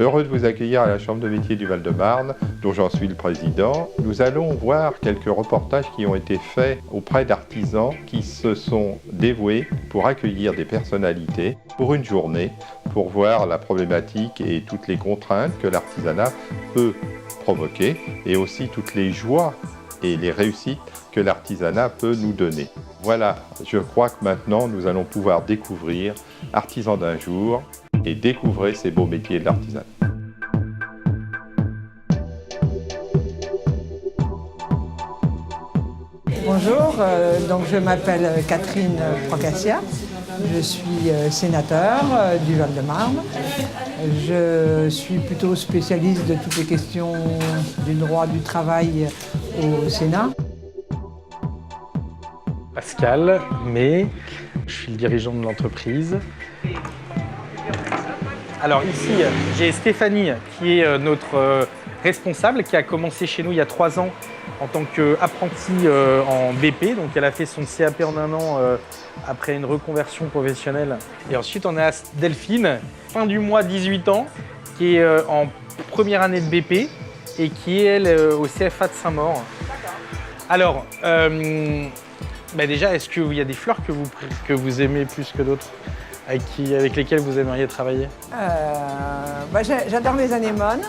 Heureux de vous accueillir à la Chambre de métiers du Val-de-Marne, dont j'en suis le président. Nous allons voir quelques reportages qui ont été faits auprès d'artisans qui se sont dévoués pour accueillir des personnalités pour une journée, pour voir la problématique et toutes les contraintes que l'artisanat peut provoquer et aussi toutes les joies et les réussites que l'artisanat peut nous donner. Voilà, je crois que maintenant nous allons pouvoir découvrir Artisans d'un jour et découvrir ces beaux métiers de l'artisanat. Bonjour, donc je m'appelle Catherine Procassia, je suis sénateur du Val-de-Marne. Je suis plutôt spécialiste de toutes les questions du droit du travail au Sénat. Pascal, mais je suis le dirigeant de l'entreprise. Alors ici, j'ai Stéphanie qui est notre responsable, qui a commencé chez nous il y a 3 ans en tant qu'apprentie en BP. Donc elle a fait son CAP en 1 an après une reconversion professionnelle. Et ensuite on a Delphine, fin du mois 18 ans, qui est en première année de BP et qui est elle au CFA de Saint-Maur. Alors, déjà, est-ce qu'il y a des fleurs que vous aimez plus que d'autres, avec lesquelles vous aimeriez travailler? J'adore les anémones.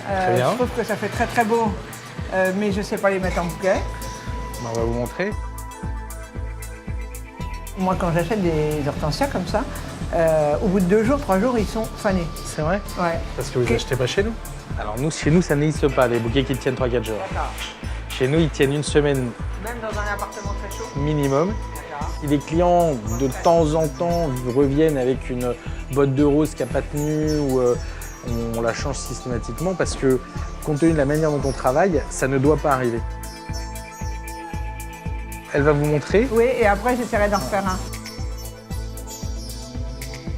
Très bien. Je trouve que ça fait très très beau, mais je ne sais pas les mettre en bouquet. On va vous montrer. Moi, quand j'achète des hortensias comme ça, au bout de 2 jours, 3 jours, ils sont fanés. C'est vrai? Ouais. Parce que vous n'achetez pas chez nous? Alors chez nous, ça n'existe pas, les bouquets qui tiennent 3-4 jours. D'accord. Chez nous, ils tiennent 1 semaine. Même dans un appartement très chaud? Minimum. Si les clients, de temps en temps, reviennent avec une botte de rose qui n'a pas tenu, ou on la change systématiquement parce que, compte tenu de la manière dont on travaille, ça ne doit pas arriver. Elle va vous montrer. Oui, et après, j'essaierai d'en refaire un.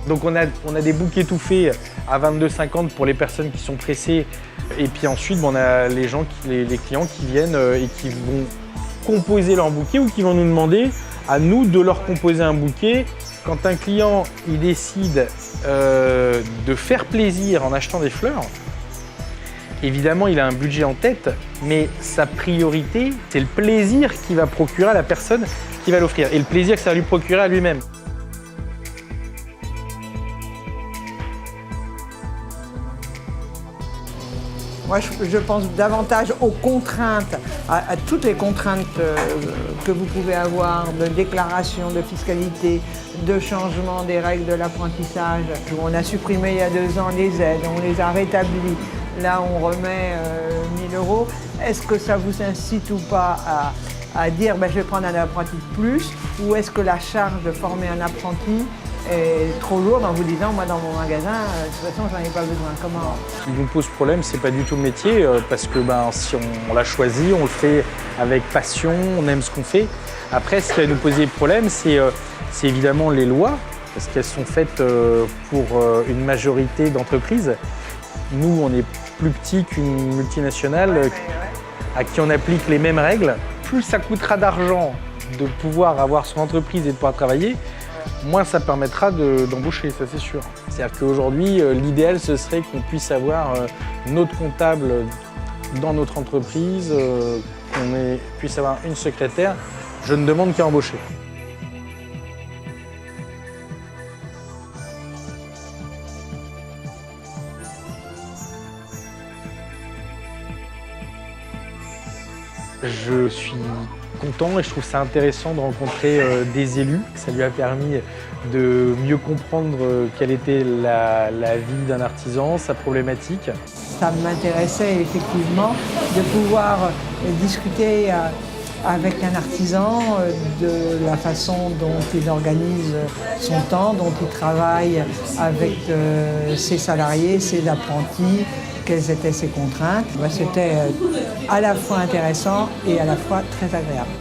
Donc on a des bouquets tout faits à 22,50 pour les personnes qui sont pressées. Et puis ensuite, on a les clients qui viennent et qui vont composer leur bouquet ou qui vont nous demander à nous de leur composer un bouquet. Quand un client il décide de faire plaisir en achetant des fleurs, évidemment il a un budget en tête, mais sa priorité, c'est le plaisir qu'il va procurer à la personne qui va l'offrir et le plaisir que ça va lui procurer à lui-même. Moi, je pense davantage aux contraintes, à toutes les contraintes que vous pouvez avoir de déclaration, de fiscalité, de changement des règles de l'apprentissage. On a supprimé il y a 2 ans les aides, on les a rétablies. Là, on remet 1 000 €. Est-ce que ça vous incite ou pas à dire je vais prendre un apprenti de plus, ou est-ce que la charge de former un apprenti est trop lourde en vous disant, moi dans mon magasin, de toute façon, j'en ai pas besoin. Comment? Ce qui nous pose problème, c'est pas du tout le métier, parce que si on l'a choisi, on le fait avec passion, on aime ce qu'on fait. Après, ce qui va nous poser problème, c'est évidemment les lois, parce qu'elles sont faites pour une majorité d'entreprises. Nous, on est plus petit qu'une multinationale à qui on applique les mêmes règles. Plus ça coûtera d'argent de pouvoir avoir son entreprise et de pouvoir travailler, moins ça permettra d'embaucher, ça c'est sûr. C'est-à-dire qu'aujourd'hui, l'idéal ce serait qu'on puisse avoir notre comptable dans notre entreprise, qu'on puisse avoir une secrétaire. Je ne demande qu'à embaucher. Je suis content et je trouve ça intéressant de rencontrer des élus. Ça lui a permis de mieux comprendre quelle était la vie d'un artisan, sa problématique. Ça m'intéressait effectivement de pouvoir discuter avec un artisan de la façon dont il organise son temps, dont il travaille avec ses salariés, ses apprentis, quelles étaient ses contraintes. C'était à la fois intéressant et à la fois très agréable.